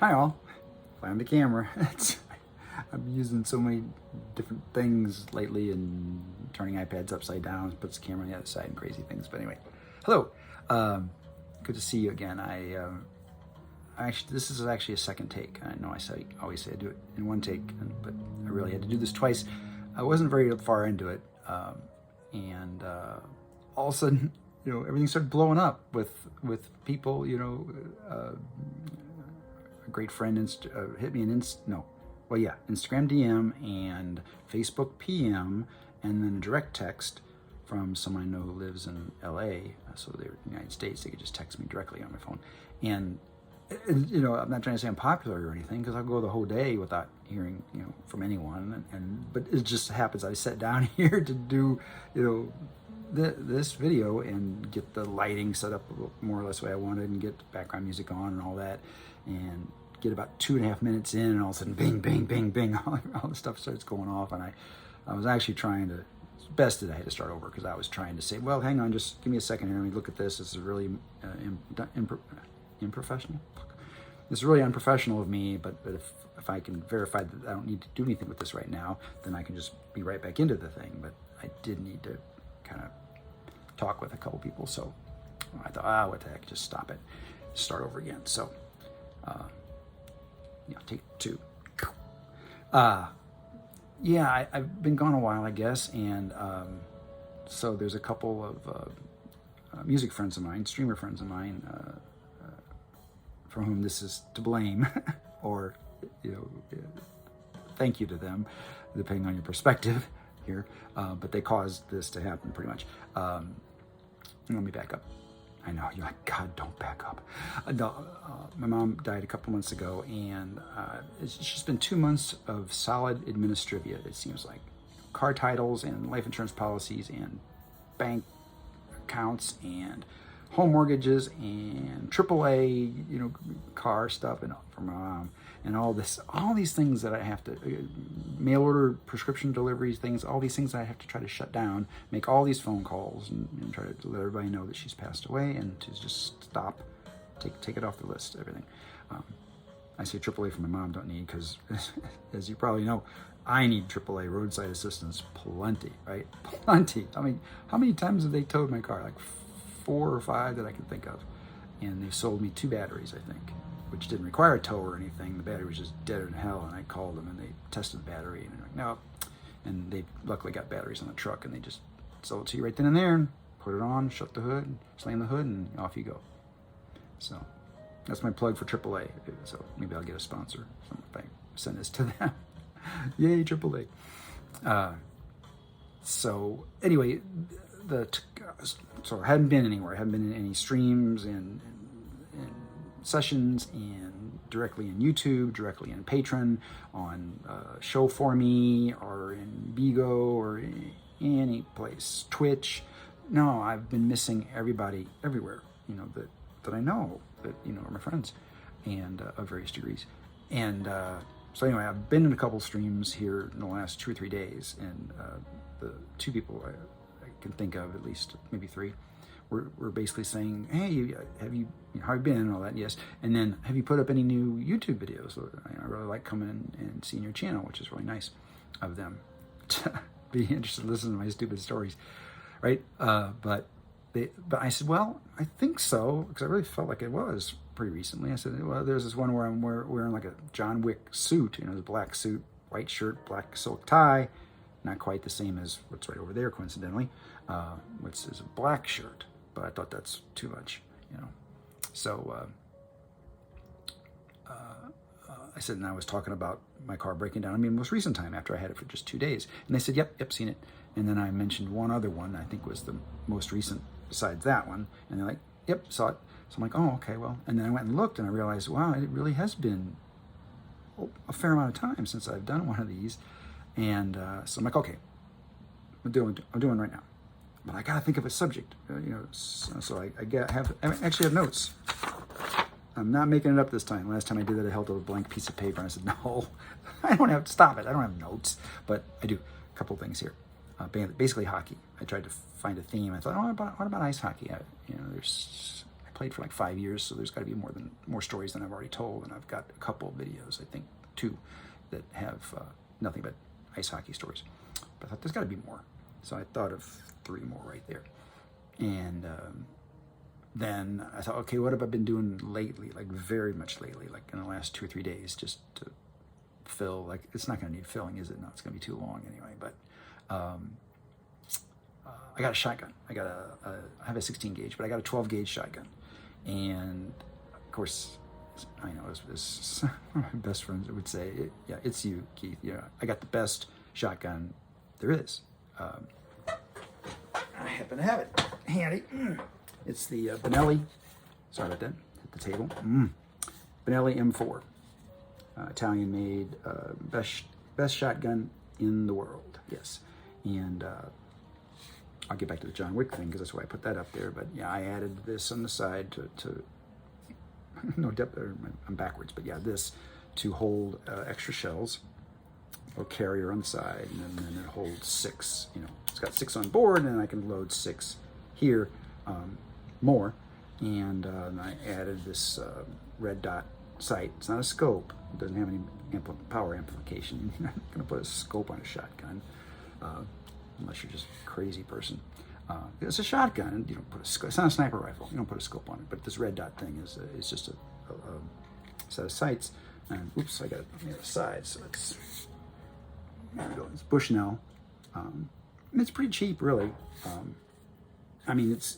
Hi all, find the camera. I'm using so many different things lately and turning iPads upside down, puts the camera on the other side and crazy things. But anyway, hello. Good to see you again. This is actually a second take. I know always say I do it in one take, but I really had to do this twice. I wasn't very far into it, and all of a sudden, everything started blowing up with people. A great friend hit me Instagram DM and Facebook PM, and then a direct text from someone I know who lives in LA. So they're in the United States. They could just text me directly on my phone. And I'm not trying to say I'm popular or anything, because I'll go the whole day without hearing from anyone. But it just happens I sat down here to do this video and get the lighting set up more or less the way I wanted, and get the background music on and all that, and get about 2.5 minutes in, and all of a sudden, bing, bing, bing, bing, all the stuff starts going off. And I was actually trying to, it's best that I had to start over, because I was trying to say, well, hang on, just give me a second here. Let me look at this. This is really unprofessional. This is really unprofessional of me, but if I can verify that I don't need to do anything with this right now, then I can just be right back into the thing. But I did need to kind of talk with a couple people, so I thought, what the heck, just stop it, start over again. So take two. I've been gone a while, I guess, and so there's a couple of music friends of mine, streamer friends of mine, for whom this is to blame, or thank you to them, depending on your perspective here. But they caused this to happen, pretty much. Let me back up. I know, you're like, God, don't back up. My mom died a couple months ago, and it's just been 2 months of solid administrivia, it seems like. Car titles and life insurance policies and bank accounts and home mortgages and AAA, car stuff, and for my mom, and all these things that I have to mail order, prescription deliveries, things, all these things that I have to try to shut down, make all these phone calls, and try to let everybody know that she's passed away, and to just stop, take it off the list, everything. I say AAA for my mom, don't need, because as you probably know, I need AAA roadside assistance plenty, right? Plenty. I mean, how many times have they towed my car? Like 4 or 5 that I can think of. And they sold me 2 batteries, I think, which didn't require a tow or anything. The battery was just dead in hell, and I called them, and they tested the battery, and they're like, no. And they luckily got batteries on the truck, and they just sold it to you right then and there, and put it on, shut the hood, slam the hood, and off you go. So that's my plug for AAA. So maybe I'll get a sponsor if I send this to them. Yay, AAA. So anyway, so I hadn't been anywhere. I hadn't been in any streams and sessions, and directly in YouTube, directly in Patreon, on Show For Me, or in Bigo, or any place, Twitch. No, I've been missing everybody everywhere, that I know, that, are my friends, and of various degrees. And so anyway, I've been in a couple streams here in the last 2 or 3 days, and the 2 people I can think of, at least maybe 3, we're basically saying, hey, how have you been, and all that, yes. And then, have you put up any new YouTube videos? I really like coming in and seeing your channel, which is really nice of them to be interested in listening to my stupid stories, right? But I said, well, I think so, because I really felt like it was pretty recently. I said, well, there's this one where I'm wearing like a John Wick suit, the black suit, white shirt, black silk tie, not quite the same as what's right over there, coincidentally, which is a black shirt, but I thought that's too much, So I said, and I was talking about my car breaking down. I mean, most recent time, after I had it for just 2 days. And they said, yep, seen it. And then I mentioned one other one, I think was the most recent besides that one. And they're like, yep, saw it. So I'm like, oh, okay, well. And then I went and looked, and I realized, wow, it really has been a fair amount of time since I've done one of these. And so I'm like, okay, I'm doing right now. But I got to think of a subject, so I actually have notes. I'm not making it up this time. Last time I did that, I held up a blank piece of paper, and I said, no, I don't have to stop it. I don't have notes, but I do a couple things here. Basically hockey. I tried to find a theme. I thought, what about ice hockey? I played for like 5 years, so there's got to be more stories than I've already told, and I've got a couple of videos, I think 2, that have nothing but ice hockey stories. But I thought there's got to be more, so I thought of 3 more right there. And then I thought, okay, what have I been doing lately? Like very much lately, like in the last 2 or 3 days, just to fill. Like it's not going to need filling, is it? No, it's going to be too long anyway. But I got a shotgun. I have a 16 gauge, but I got a 12 gauge shotgun. And of course, I know as one of my best friends would say, yeah, it's you, Keith. Yeah, I got the best shotgun there is. I happen to have it handy. It's the Benelli. Sorry about that. Hit the table. Benelli M4, Italian-made, best shotgun in the world. Yes, and I'll get back to the John Wick thing because that's why I put that up there. But yeah, I added this on the side to no depth. I'm backwards, but yeah, this to hold extra shells or carrier on the side, and then it holds 6. You know, it's got 6 on board, and I can load 6 here more. And I added this red dot sight. It's not a scope. It doesn't have any power amplification. You're not going to put a scope on a shotgun unless you're just a crazy person. It's a shotgun. You don't put a scope. It's not a sniper rifle. You don't put a scope on it. But this red dot thing is just a set of sights. And oops, I got it on the other side. So it's there we go. It's Bushnell. And it's pretty cheap, really. I mean, it's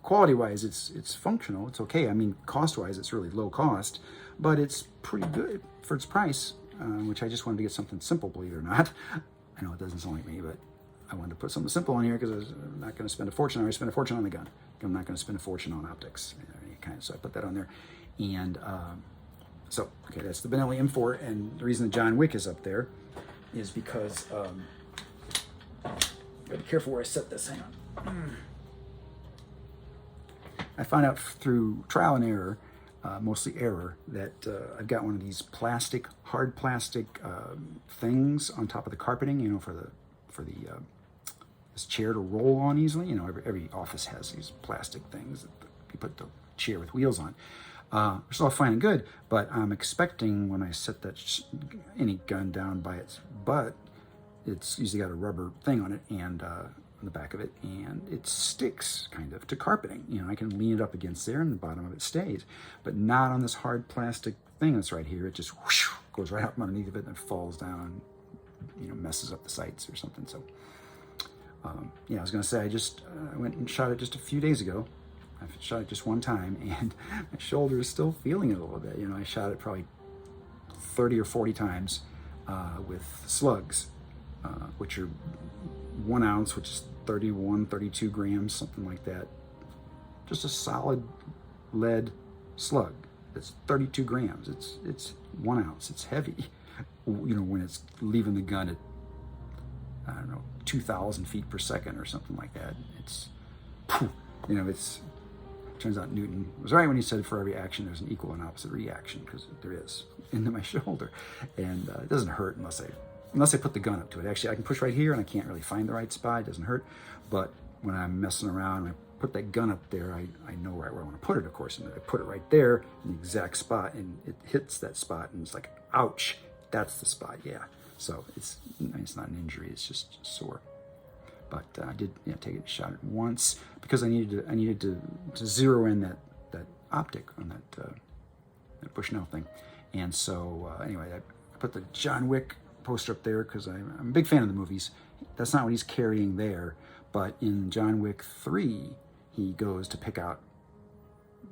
quality-wise, it's functional. It's okay. I mean, cost-wise, it's really low cost, but it's pretty good for its price. Which I just wanted to get something simple, believe it or not. I know it doesn't sound like me, but I wanted to put something simple on here because I'm not going to spend a fortune. I already spent a fortune on the gun. I'm not going to spend a fortune on optics. So I put that on there. And so, okay, that's the Benelli M4. And the reason the John Wick is up there is because, gotta be careful where I set this. Hang on. I found out through trial and error, mostly error, that I've got one of these hard plastic things on top of the carpeting, you know, for the this chair to roll on easily. You know, every office has these plastic things that you put the chair with wheels on. It's all fine and good, but I'm expecting when I set that any gun down by its butt, it's usually got a rubber thing on it and on the back of it, and it sticks kind of to carpeting. You know, I can lean it up against there and the bottom of it stays, but not on this hard plastic thing that's right here. It just whoosh, goes right out from underneath of it and falls down, you know, messes up the sights or something. So yeah, I was gonna say, I went and shot it just a few days ago. I shot it just one time, and my shoulder is still feeling it a little bit. You know, I shot it probably 30 or 40 times with slugs, which are 1 ounce, which is 31, 32 grams, something like that. Just a solid lead slug. It's 32 grams. It's 1 ounce. It's heavy. You know, when it's leaving the gun at, I don't know, 2,000 feet per second or something like that. It's, you know, turns out Newton was right when he said for every action there's an equal and opposite reaction, because there is into my shoulder. And it doesn't hurt unless I put the gun up to it. Actually, I can push right here and I can't really find the right spot. It doesn't hurt. But when I'm messing around and I put that gun up there, I know right where I want to put it, of course. And I put it right there in the exact spot, and it hits that spot, and it's like, ouch, that's the spot, yeah. So it's not an injury, it's just sore. But I did take it, shot it once because I needed to zero in that optic on that Bushnell thing. And so anyway, I put the John Wick poster up there because I'm a big fan of the movies. That's not what he's carrying there, but in John Wick 3, he goes to pick out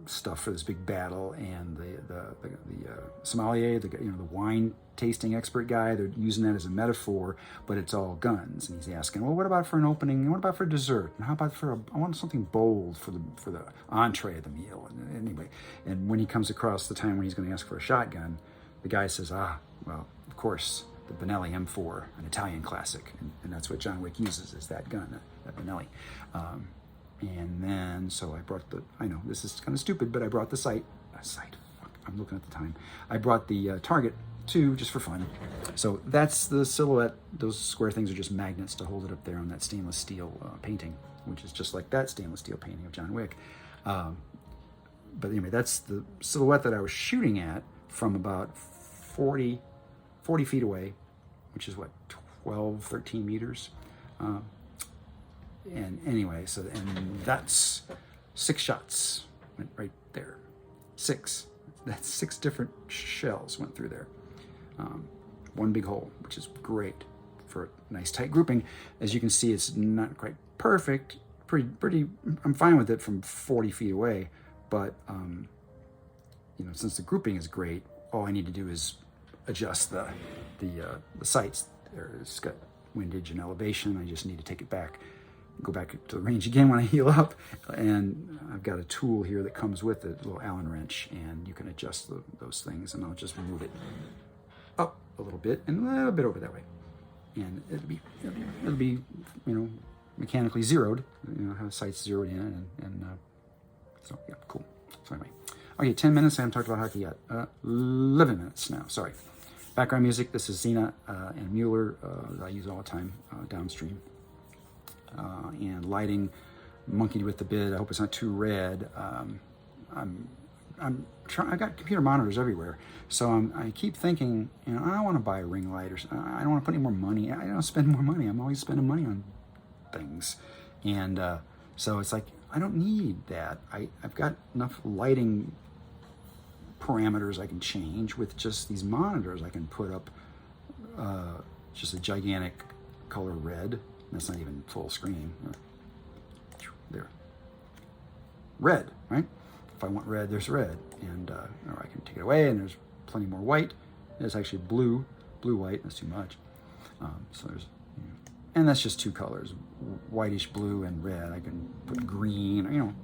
stuff for this big battle, and the sommelier, the wine tasting expert guy, they're using that as a metaphor, but it's all guns. And he's asking, well, what about for an opening? What about for dessert? And how about I want something bold for the entree of the meal. And anyway, and when he comes across the time when he's going to ask for a shotgun, the guy says, well, of course, the Benelli M4, an Italian classic, and that's what John Wick uses, is that gun, that Benelli. And then, so I brought I know this is kind of stupid, but I brought the sight, I'm looking at the time. I brought the target too, just for fun. So that's the silhouette. Those square things are just magnets to hold it up there on that stainless steel painting, which is just like that stainless steel painting of John Wick. but anyway, that's the silhouette that I was shooting at from about 40 feet away, which is what, 12, 13 meters. And anyway, so, and that's 6 shots went right there. 6. That's 6 different shells went through there. One big hole, which is great for a nice tight grouping. As you can see, it's not quite perfect. Pretty. I'm fine with it from 40 feet away, but you know, since the grouping is great, all I need to do is adjust the sights. It's got windage and elevation. I just need to take it back, go back to the range again when I heal up, and I've got a tool here that comes with it, a little Allen wrench, and you can adjust those things, and I'll just move it up a little bit and a little bit over that way, and it'll be you know, mechanically zeroed, you know, have sights zeroed in, and so yeah, cool. So anyway, okay, 10 minutes. I haven't talked about hockey yet. 11 minutes now. Sorry. Background music. This is Xena and Mueller that I use all the time downstream. And lighting, monkeyed with the bid. I hope it's not too red. I'm trying. I got computer monitors everywhere, so I keep thinking, you know, I don't want to buy a ring light, or I don't want to put any more money. I don't spend more money. I'm always spending money on things, and so it's like I don't need that. I've got enough lighting parameters I can change with just these monitors. I can put up just a gigantic color red. That's not even full screen. There. Red, right? If I want red, there's red. And or I can take it away, and there's plenty more white. There's actually blue, white. That's too much. So there's, you know, and that's just 2 colors, whitish blue and red. I can put green. You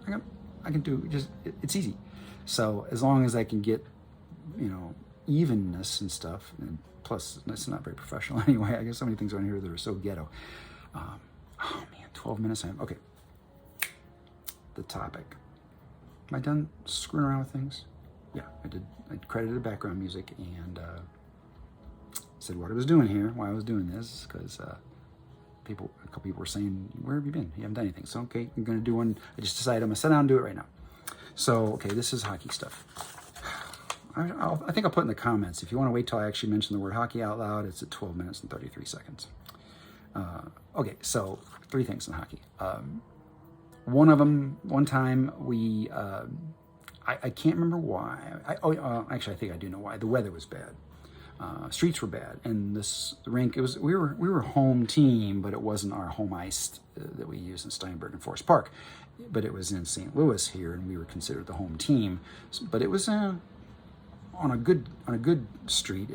know, I can do just. It's easy. So as long as I can get, you know, evenness and stuff, and plus that's not very professional anyway. I guess so many things on here that are so ghetto. Oh man, 12 minutes. Okay. The topic. Am I done screwing around with things? Yeah, I did. I credited background music and said what I was doing here, why I was doing this, because a couple people were saying, where have you been? You haven't done anything. So okay, I'm going to do one. I just decided I'm going to sit down and do it right now. So, okay, this is hockey stuff. I think I'll put in the comments. If you want to wait till I actually mention the word hockey out loud, it's at 12 minutes and 33 seconds. Okay, so 3 things in hockey. One of them, one time we, I can't remember why. Actually, I think I do know why. The weather was bad. Streets were bad, and the rink, we were home team, but it wasn't our home ice that we used in Steinberg and Forest Park, but it was in St. Louis here, and we were considered the home team. But it was on a good street,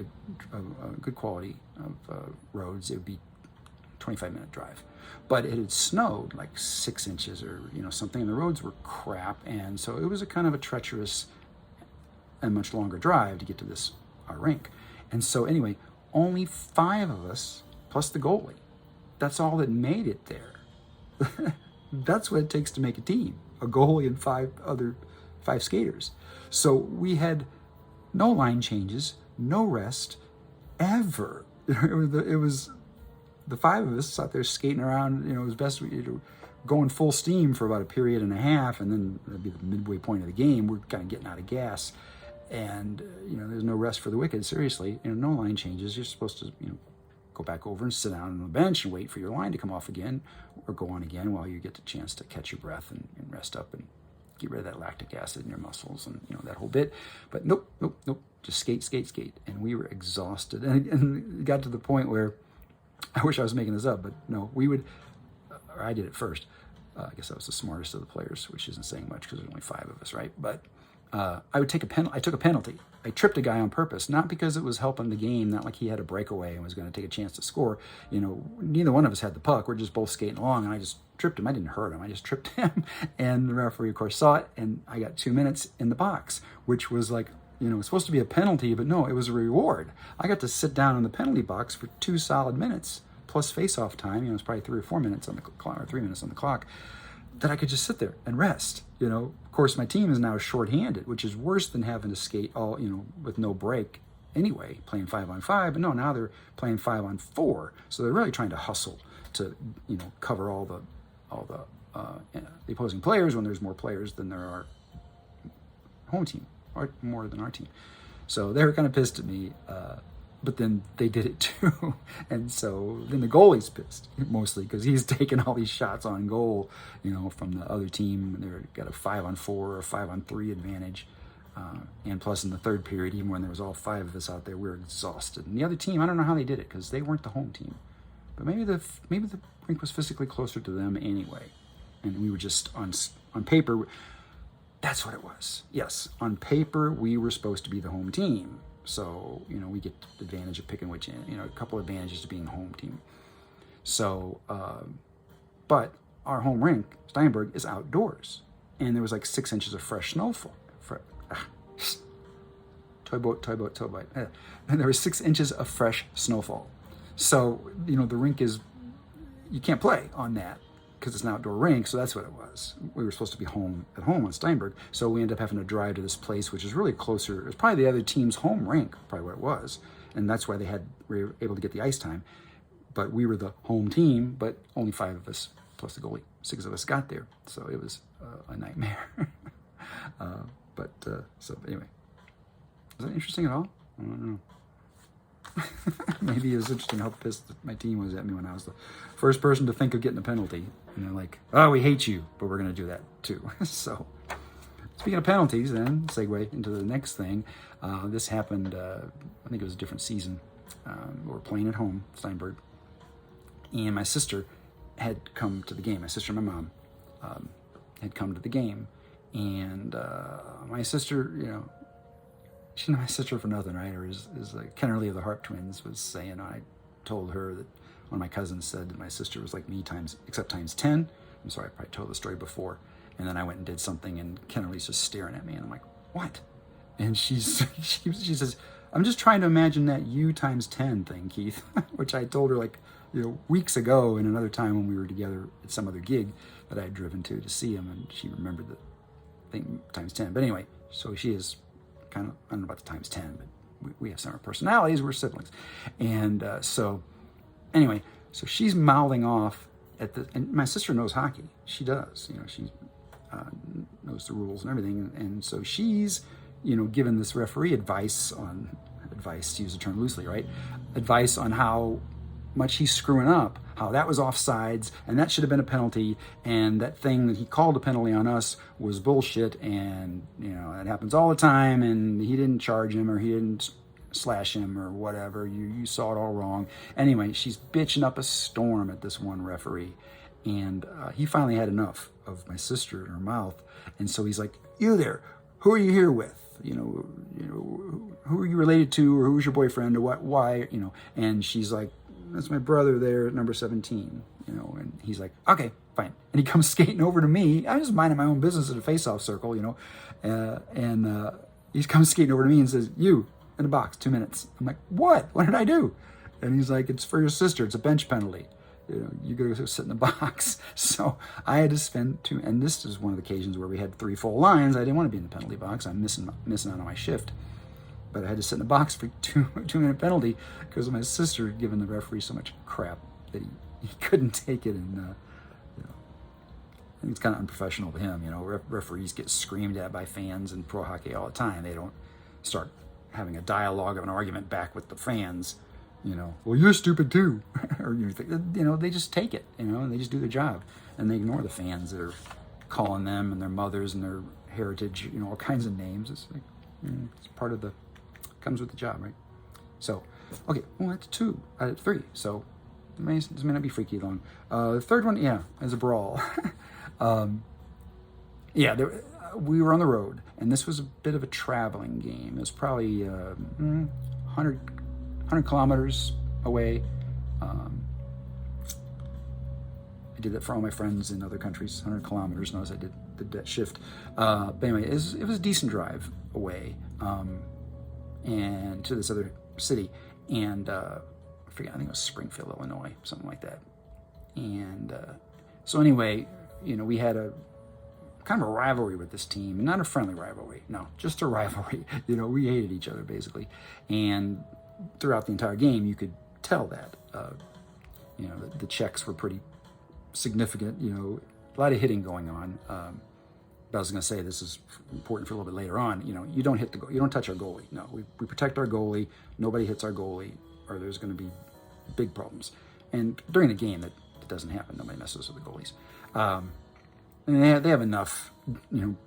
a good quality of roads. It would be 25-minute drive, but it had snowed like 6 inches or something, and the roads were crap, and so it was a kind of a treacherous and much longer drive to get to our rink. And so anyway, only 5 of us plus the goalie. That's all that made it there. That's what it takes to make a team: a goalie and 5 skaters. So we had no line changes, no rest, ever. It was the 5 of us out there skating around. It was best going full steam for about a period and a half, and then that'd be the midway point of the game. We're kind of getting out of gas, and there's no rest for the wicked. Seriously, no line changes. You're supposed to go back over and sit down on the bench and wait for your line to come off again, or go on again while you get the chance to catch your breath and rest up and get rid of that lactic acid in your muscles and that whole bit. But nope. Just skate. And we were exhausted. And it got to the point where I wish I was making this up, but no, we would, or I did it first. I guess I was the smartest of the players, which isn't saying much because there's only 5 of us, right? But I would take a penalty. I took a penalty. I tripped a guy on purpose, not because it was helping the game, not like he had a breakaway and was going to take a chance to score. Neither one of us had the puck. We're just both skating along, and I just tripped him. I didn't hurt him. I just tripped him, and the referee, of course, saw it, and I got 2 minutes in the box, which was like, it's supposed to be a penalty, but no, it was a reward. I got to sit down in the penalty box for 2 solid minutes, plus face-off time. It was probably 3 or 4 minutes on the clock, or 3 minutes on the clock, that I could just sit there and rest. Of course, my team is now shorthanded, which is worse than having to skate all, with no break anyway, playing 5-on-5. But no, now they're playing 5-on-4, so they're really trying to hustle to, cover all the opposing players when there's more players than there are home team, or more than our team. So they were kind of pissed at me, but then they did it too. And so then the goalie's pissed, mostly because he's taking all these shots on goal, from the other team. They've got a 5-on-4 or 5-on-3 advantage. And plus in the third period, even when there was all 5 of us out there, we were exhausted. And the other team, I don't know how they did it, because they weren't the home team. But maybe the rink was physically closer to them anyway. And we were just on paper. That's what it was. Yes, on paper, we were supposed to be the home team. So, we get the advantage of picking which, a couple advantages to being the home team. So, but our home rink, Steinberg, is outdoors. And there was like 6 inches of fresh snowfall. Toy boat. And there was 6 inches of fresh snowfall. So, the rink you can't play on that, because it's an outdoor rink, so that's what it was. We were supposed to be at home on Steinberg, so we ended up having to drive to this place, which is really closer. It was probably the other team's home rink, probably what it was, and that's why we were able to get the ice time. But we were the home team, but only 5 of us, plus the goalie, 6 of us got there, so it was a nightmare. So anyway, was that interesting at all? I don't know. Maybe it was interesting how pissed my team was at me when I was the first person to think of getting a penalty. And they're like, oh, we hate you, but we're going to do that too. So, speaking of penalties, then, segue into the next thing. This happened, I think it was a different season. We were playing at home, Steinberg. And my sister had come to the game. My sister and my mom had come to the game. And my sister, she's not my sister for nothing, right? Or is like Kennerly of the Harp Twins was saying, I told her that one of my cousins said that my sister was like me except times 10. I'm sorry, I probably told the story before. And then I went and did something, and Kennerly's just staring at me, and I'm like, what? And she says, I'm just trying to imagine that you times 10 thing, Keith, which I told her weeks ago, and another time when we were together at some other gig that I had driven to see him, and she remembered the thing times 10. But anyway, so she is kind of, I don't know about the times 10, but we have similar personalities. We're siblings. And so she's mouthing off and my sister knows hockey. She does, she knows the rules and everything. And so she's, given this referee advice, to use the term loosely, right? Advice on how much he's screwing up, how that was offsides, and that should have been a penalty, and that thing that he called a penalty on us was bullshit, and, it happens all the time, and he didn't charge him, or he didn't slash him, or whatever, you saw it all wrong. Anyway, she's bitching up a storm at this one referee, and he finally had enough of my sister in her mouth, and so he's like, you there, who are you here with? Who are you related to, or who's your boyfriend, or what, why, and she's like, that's my brother there at number 17, and he's like, okay, fine. And he comes skating over to me. I'm just minding my own business at a face-off circle, and he comes skating over to me and says, you, in the box, 2 minutes. I'm like, what? What did I do? And he's like, it's for your sister. It's a bench penalty. You go sit in the box. So I had to spend and this is one of the occasions where we had 3 full lines. I didn't want to be in the penalty box. I'm missing out on my shift. But I had to sit in the box for 2-minute penalty because my sister had given the referee so much crap that he couldn't take it. And I think it's kind of unprofessional of him. Referees get screamed at by fans in pro hockey all the time. They don't start having a dialogue of an argument back with the fans. Well, you're stupid too, or they just take it. And they just do their job, and they ignore the fans that are calling them and their mothers and their heritage. All kinds of names. It's like it's part of the. Comes with the job, right? So, okay, well, that's 2 out of 3. So, this may not be freaky long. The third one, is a brawl. We were on the road, and this was a bit of a traveling game. It was probably 100 kilometers away. I did that for all my friends in other countries, 100 kilometers, and as I did that shift. But anyway, it was a decent drive away. And to this other city, and I think it was Springfield, Illinois, something like that. And so anyway, we had a kind of a rivalry with this team, not a friendly rivalry, no, just a rivalry. We hated each other basically, and throughout the entire game, you could tell that. The checks were pretty significant. A lot of hitting going on. But I was going to say, this is important for a little bit later on. You don't hit the goal. You don't touch our goalie. No, we protect our goalie. Nobody hits our goalie, or there's going to be big problems. And during the game, that doesn't happen. Nobody messes with the goalies. And they have enough,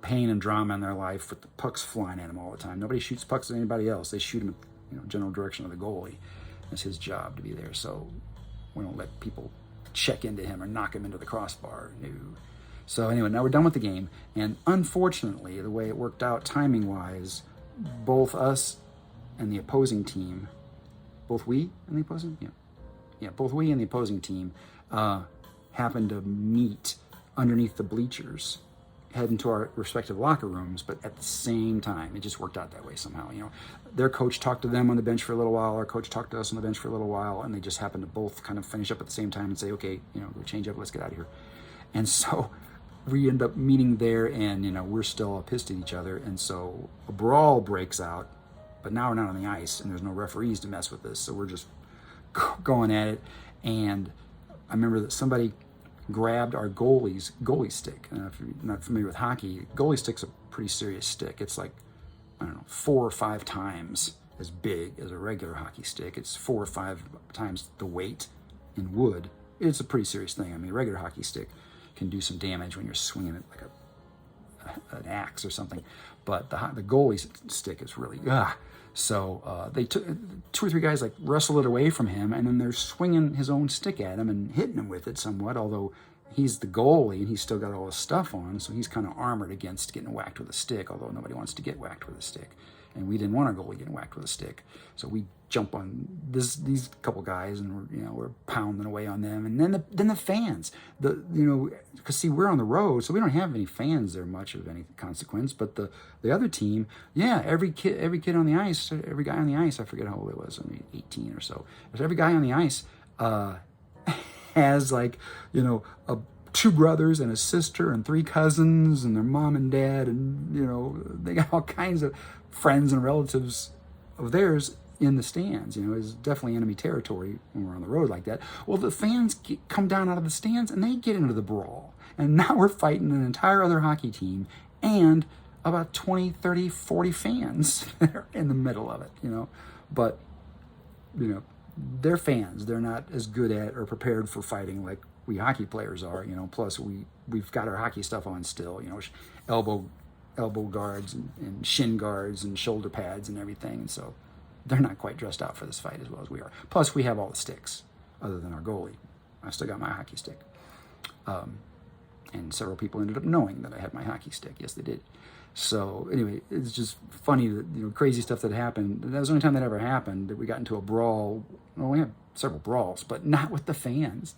pain and drama in their life with the pucks flying at them all the time. Nobody shoots pucks at anybody else. They shoot them at, general direction of the goalie. It's his job to be there. So we don't let people check into him or knock him into the crossbar. No. So anyway, now we're done with the game. And unfortunately, the way it worked out timing-wise, both us and the opposing team, both we and the opposing? Yeah, both we and the opposing team happened to meet underneath the bleachers, heading to our respective locker rooms, but at the same time. It just worked out that way somehow. Their coach talked to them on the bench for a little while, our coach talked to us on the bench for a little while, and they just happened to both kind of finish up at the same time and say, okay, we'll change up, let's get out of here. And so we end up meeting there, and we're still pissed at each other, and so a brawl breaks out, but now we're not on the ice, and there's no referees to mess with this, so we're just going at it. And I remember that somebody grabbed our goalie stick. And if you're not familiar with hockey, goalie stick's a pretty serious stick. It's like, 4 or 5 times as big as a regular hockey stick. It's 4 or 5 times the weight in wood. It's a pretty serious thing. A regular hockey stick can do some damage when you're swinging it like an axe or something. But the goalie stick is really, So they took 2 or 3 guys wrestle it away from him, and then they're swinging his own stick at him and hitting him with it somewhat, although he's the goalie and he's still got all his stuff on, so he's kind of armored against getting whacked with a stick, although nobody wants to get whacked with a stick. And we didn't want our goalie getting whacked with a stick. So we jump on these couple guys, and we're pounding away on them. And then the fans, because see, we're on the road, so we don't have any fans there much of any consequence. But the other team, every kid on the ice, every guy on the ice, I forget how old it was, 18 or so. But every guy on the ice has 2 brothers and a sister and 3 cousins and their mom and dad, and they got all kinds of friends and relatives of theirs in the stands. It's definitely enemy territory when we're on the road like that. Well, the fans come down out of the stands and they get into the brawl, and now we're fighting an entire other hockey team and about 20, 30, 40 fans that are in the middle of it. But they're fans. They're not as good at or prepared for fighting like we hockey players are. Plus we've got our hockey stuff on still. Elbow guards and shin guards and shoulder pads and everything. And so they're not quite dressed out for this fight as well as we are. Plus we have all the sticks other than our goalie. I still got my hockey stick. And several people ended up knowing that I had my hockey stick. Yes, they did. So anyway, it's just funny that, crazy stuff that happened. That was the only time that ever happened, that we got into a brawl. Well, we had several brawls, but not with the fans.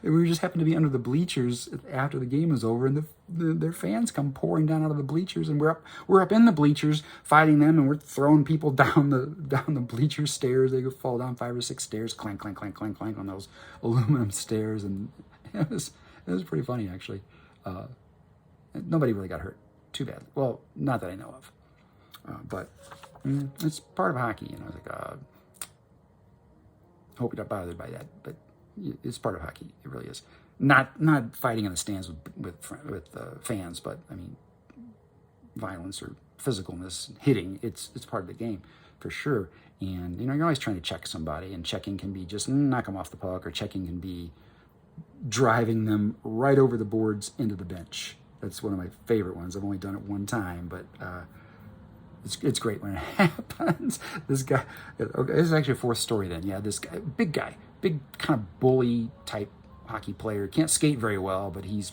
We just happened to be under the bleachers after the game was over, and their fans come pouring down out of the bleachers, and we're up in the bleachers fighting them, and we're throwing people down the bleacher stairs. They go fall down 5 or 6 stairs, clank, clank, clank, clank, clank on those aluminum stairs, and it was pretty funny actually. Nobody really got hurt too bad. Well, not that I know of, but it's part of hockey. Hope you're not bothered by that, but it's part of hockey. It really is. Not fighting in the stands with fans, but violence or physicalness, hitting. It's part of the game for sure. And you're always trying to check somebody, and checking can be just knock them off the puck, or checking can be driving them right over the boards into the bench. That's one of my favorite ones. I've only done it one time, but it's great when it happens. This guy, okay, this is actually a 4th story then. Yeah, this guy, big kind of bully type hockey player. Can't skate very well, but he's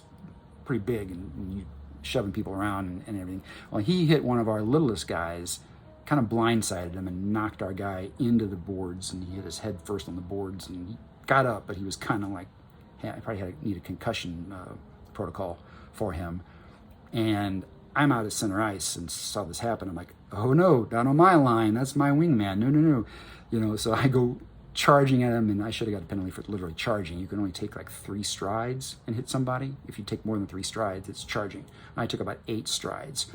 pretty big, and you shoving people around and everything. Well, he hit one of our littlest guys, kind of blindsided him and knocked our guy into the boards, and he hit his head first on the boards, and he got up, but he was kind of I probably need a concussion protocol for him. And I'm out at center ice and saw this happen. I'm like, oh no, down on my line, that's my wingman. No. So I go charging at him, and I should have got a penalty for literally charging. You can only take 3 strides and hit somebody. If you take more than 3 strides, it's charging. I took about 8 strides,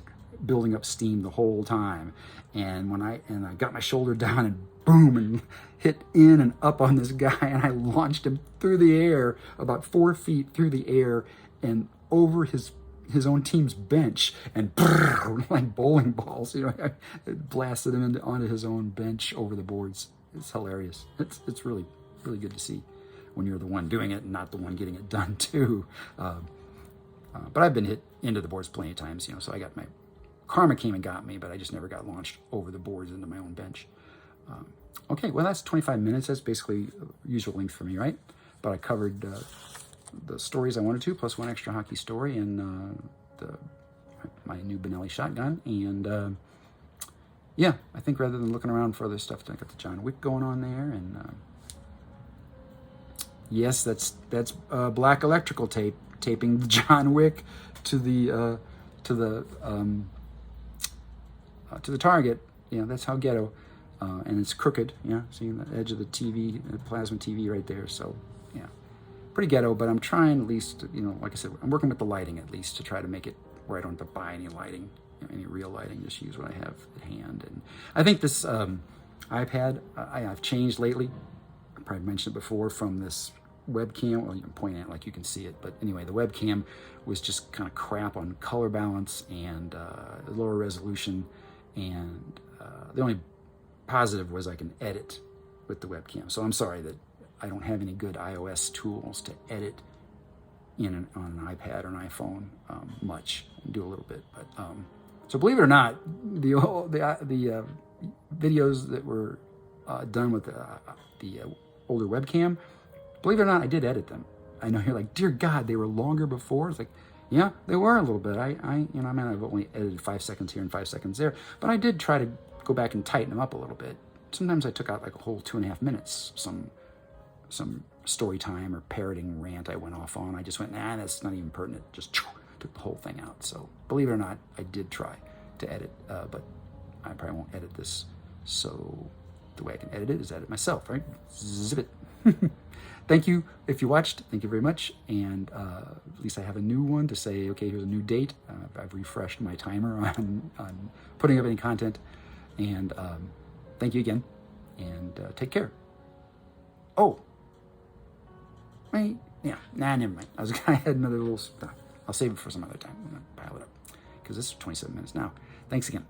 building up steam the whole time. And when I got my shoulder down, and boom, and hit in and up on this guy, and I launched him through the air, about 4 feet through the air, and over his his own team's bench and like bowling balls, it blasted him onto his own bench over the boards. It's hilarious. It's really, really good to see when you're the one doing it and not the one getting it done too. But I've been hit into the boards plenty of times, so I got my karma came and got me, but I just never got launched over the boards into my own bench. Okay, well, that's 25 minutes. That's basically usual length for me, right? But I covered the stories I wanted to, plus one extra hockey story and my new Benelli shotgun. And yeah, I think rather than looking around for other stuff, I got the John Wick going on there. And yes, that's black electrical tape taping the John Wick to the target. That's how ghetto. And it's crooked, seeing the edge of the TV, the plasma TV right there. So, pretty ghetto, but I'm trying at least, like I said, I'm working with the lighting at least to try to make it where I don't have to buy any lighting, any real lighting, just use what I have at hand. And I think this iPad, I've changed lately. I probably mentioned it before from this webcam. Well, you can point at it like you can see it, but anyway, the webcam was just kind of crap on color balance and lower resolution, and the only positive was I can edit with the webcam. So I'm sorry that I don't have any good iOS tools to edit on an iPad or an iPhone much. I do a little bit, but so believe it or not, the videos that were done with the older webcam, believe it or not, I did edit them. I know you're like, dear God, they were longer before. It's like, yeah, they were a little bit. I might have only edited 5 seconds here and 5 seconds there, but I did try to go back and tighten them up a little bit. Sometimes I took out like a whole 2.5 minutes, some story time or parroting rant I went off on. I just went, nah, that's not even pertinent. Just took the whole thing out. So believe it or not, I did try to edit, but I probably won't edit this. So the way I can edit it is edit myself, right? Zip it. Thank you if you watched. Thank you very much. And at least I have a new one to say, okay, here's a new date. I've refreshed my timer on putting up any content. And thank you again. And take care. Oh. Never mind. I had another little stuff. I'll save it for some other time. I'm gonna pile it up because this is 27 minutes now. Thanks again.